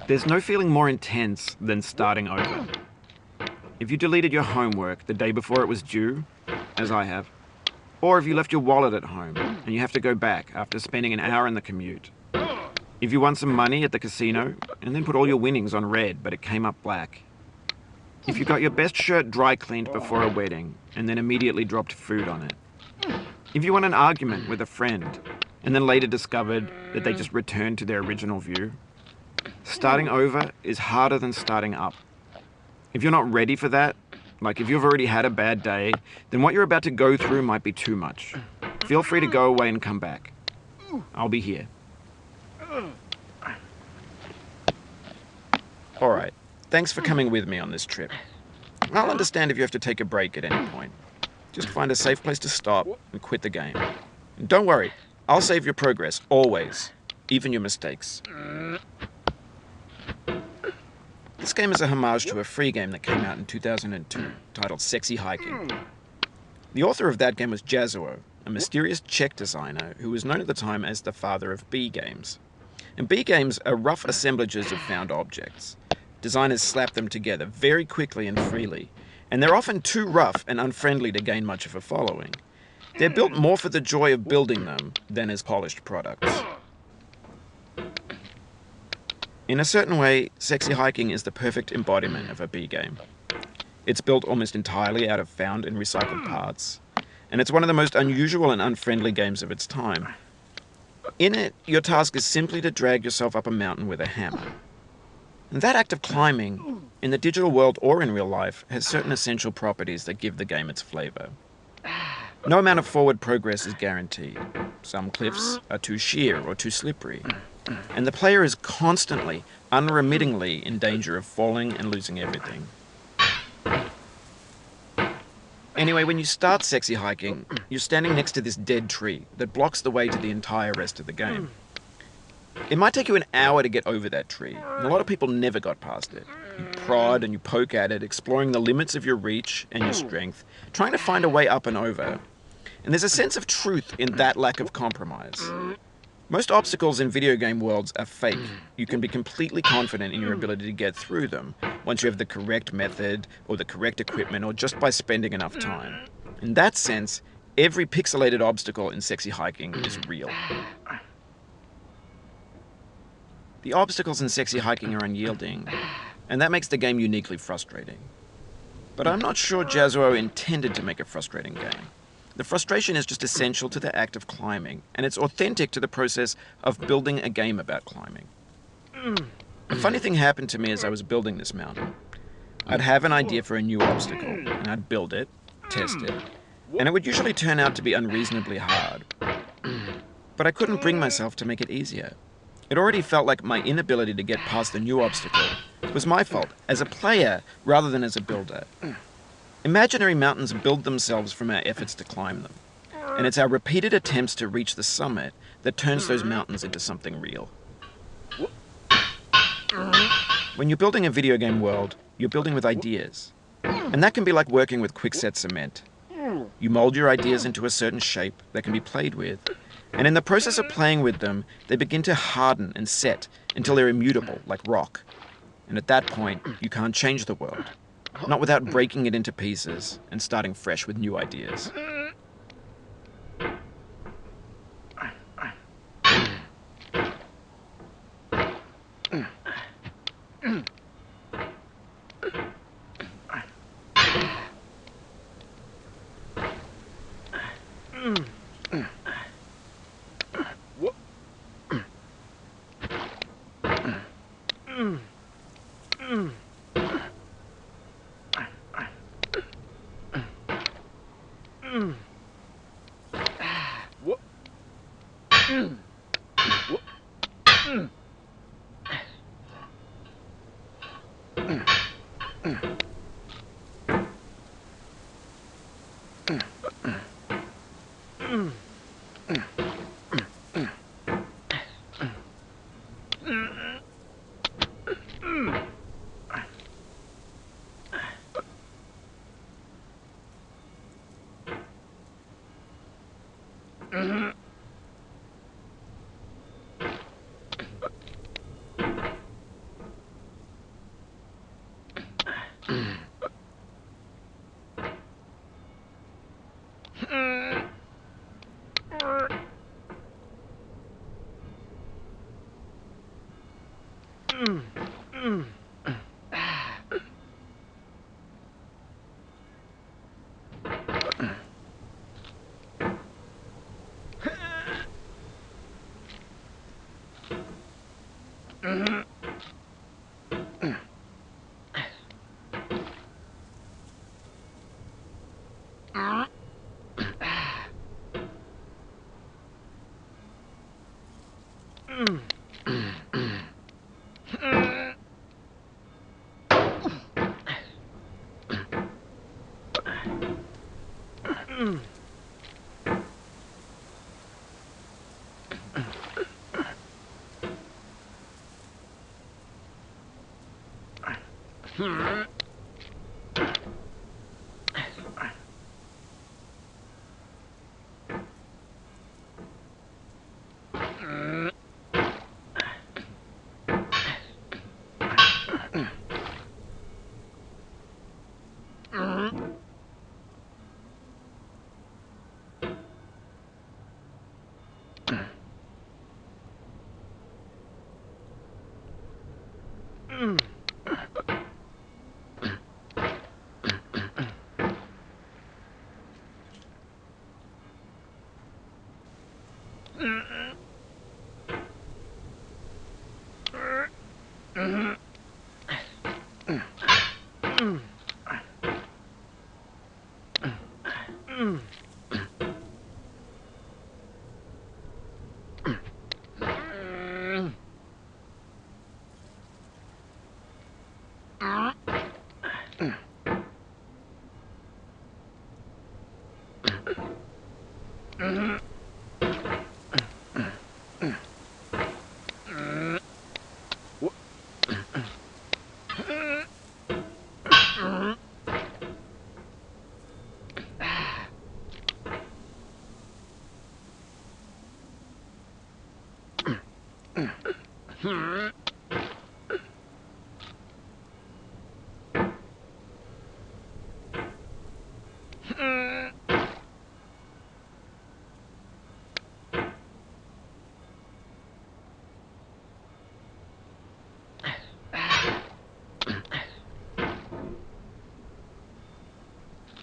There's no feeling more intense than starting over. If you deleted your homework the day before it was due, as I have, or if you left your wallet at home and you have to go back after spending an hour in the commute. If you won some money at the casino and then put all your winnings on red but it came up black. If you got your best shirt dry cleaned before a wedding and then immediately dropped food on it. If you won an argument with a friend and then later discovered that they just returned to their original view. Starting over is harder than starting up. If you're not ready for that, like if you've already had a bad day, then what you're about to go through might be too much. Feel free to go away and come back. I'll be here. Alright, thanks for coming with me on this trip. I'll understand if you have to take a break at any point. Just find a safe place to stop and quit the game. And don't worry, I'll save your progress, always. Even your mistakes. This game is a homage to a free game that came out in 2002, titled Sexy Hiking. The author of that game was Jazzuo, a mysterious Czech designer who was known at the time as the father of B games. And B games are rough assemblages of found objects. Designers slap them together very quickly and freely, and they're often too rough and unfriendly to gain much of a following. They're built more for the joy of building them than as polished products. In a certain way, Sexy Hiking is the perfect embodiment of a B game. It's built almost entirely out of found and recycled parts, and it's one of the most unusual and unfriendly games of its time. In it, your task is simply to drag yourself up a mountain with a hammer. And that act of climbing, in the digital world or in real life, has certain essential properties that give the game its flavor. No amount of forward progress is guaranteed. Some cliffs are too sheer or too slippery, and the player is constantly, unremittingly in danger of falling and losing everything. Anyway, when you start Sexy Hiking, you're standing next to this dead tree that blocks the way to the entire rest of the game. It might take you an hour to get over that tree, and a lot of people never got past it. You prod and you poke at it, exploring the limits of your reach and your strength, trying to find a way up and over. And there's a sense of truth in that lack of compromise. Most obstacles in video game worlds are fake. You can be completely confident in your ability to get through them once you have the correct method or the correct equipment or just by spending enough time. In that sense, every pixelated obstacle in Sexy Hiking is real. The obstacles in Sexy Hiking are unyielding, and that makes the game uniquely frustrating. But I'm not sure Jazzuo intended to make a frustrating game. The frustration is just essential to the act of climbing, and it's authentic to the process of building a game about climbing. A funny thing happened to me as I was building this mountain. I'd have an idea for a new obstacle, and I'd build it, test it, and it would usually turn out to be unreasonably hard. But I couldn't bring myself to make it easier. It already felt like my inability to get past the new obstacle was my fault, as a player rather than as a builder. Imaginary mountains build themselves from our efforts to climb them, and it's our repeated attempts to reach the summit that turns those mountains into something real. When you're building a video game world, you're building with ideas, and that can be like working with quickset cement. You mold your ideas into a certain shape that can be played with, and in the process of playing with them, they begin to harden and set until they're immutable, like rock. And at that point, you can't change the world. Not without breaking it into pieces and starting fresh with new ideas.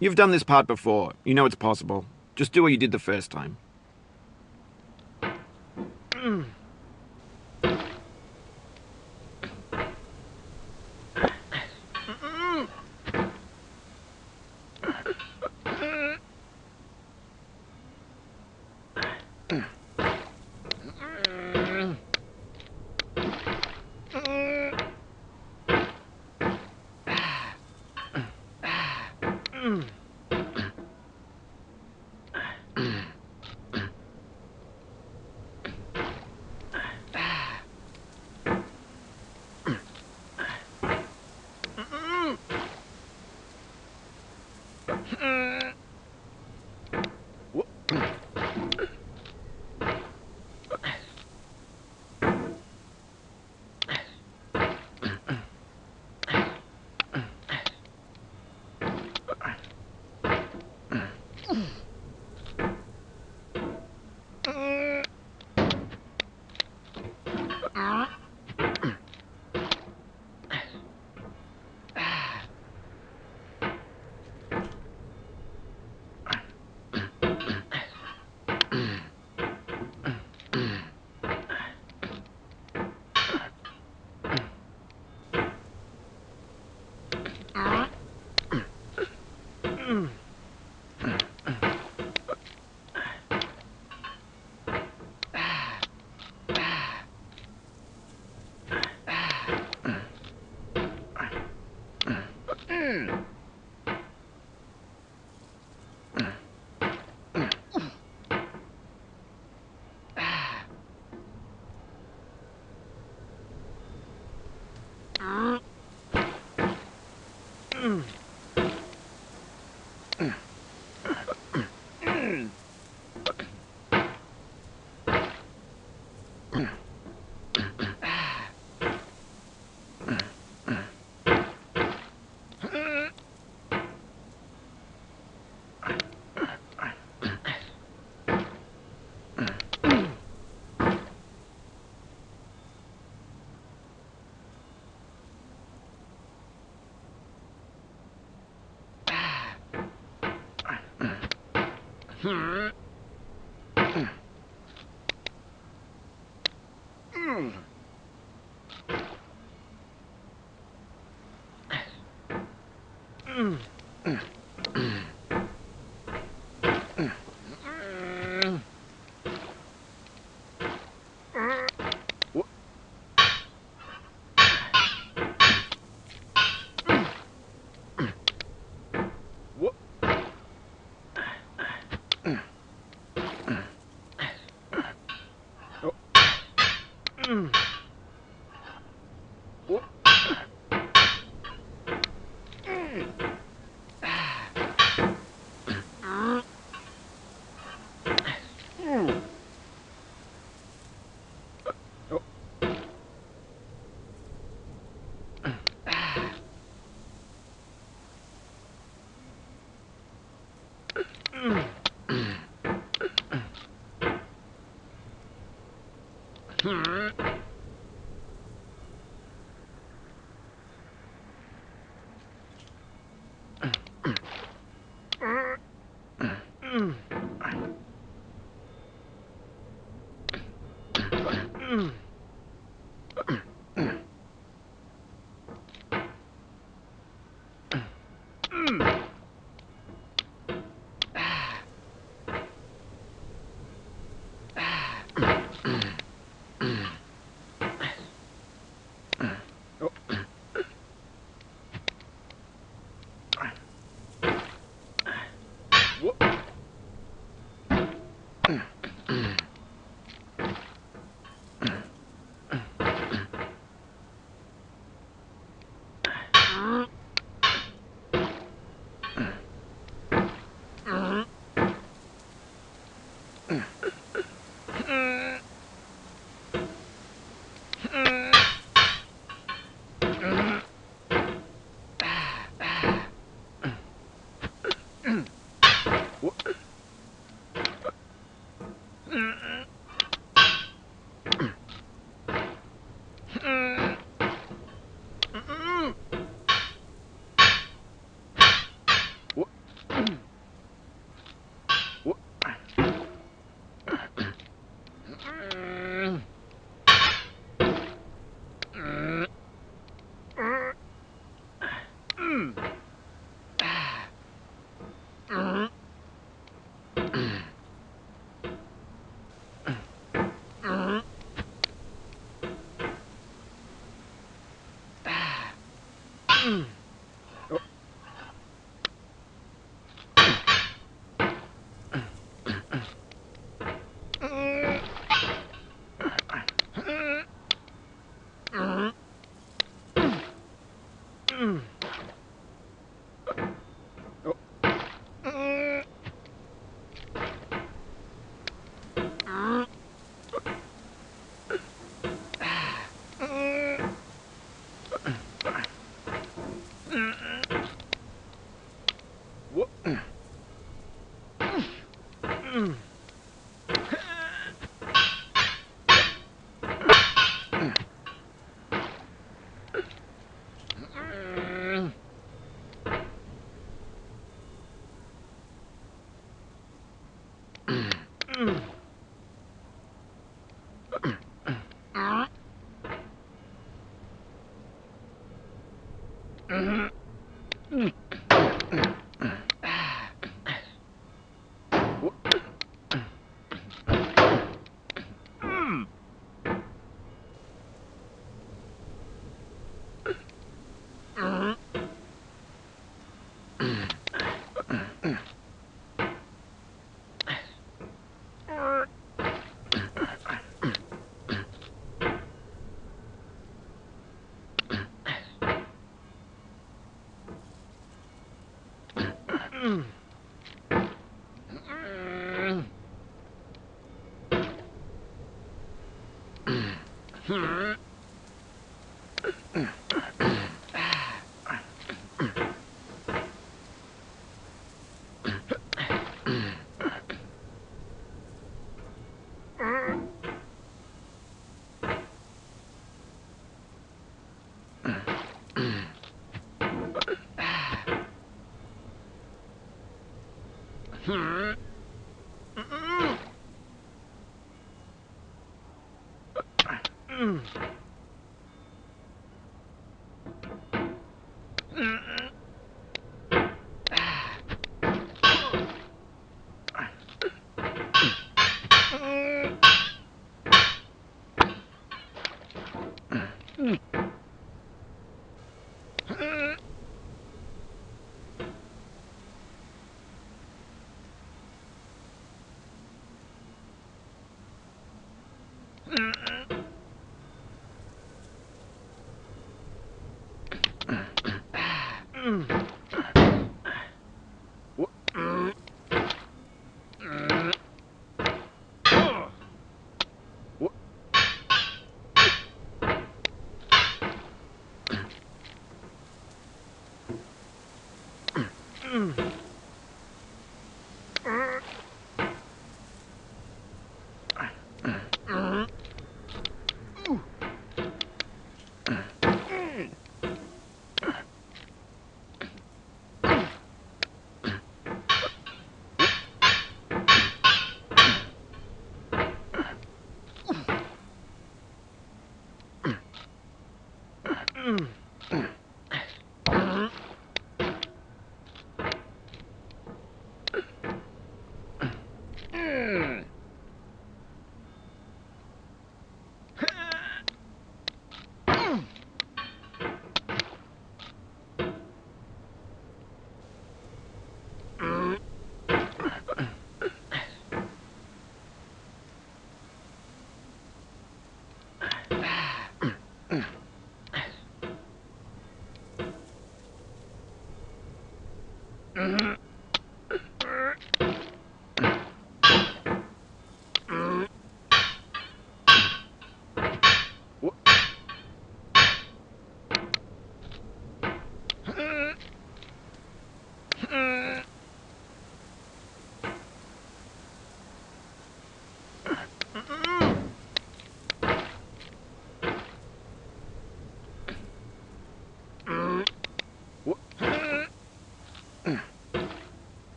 You've done this part before. You know it's possible. Just do what you did the first time.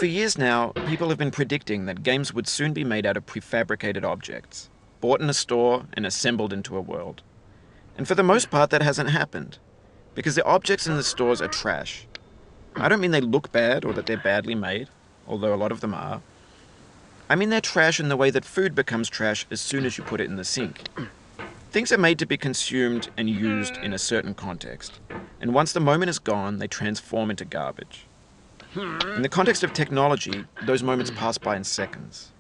For years now, people have been predicting that games would soon be made out of prefabricated objects, bought in a store and assembled into a world. And for the most part, that hasn't happened, because the objects in the stores are trash. I don't mean they look bad or that they're badly made, although a lot of them are. I mean they're trash in the way that food becomes trash as soon as you put it in the sink. Things are made to be consumed and used in a certain context, and once the moment is gone, they transform into garbage. In the context of technology, those moments pass by in seconds.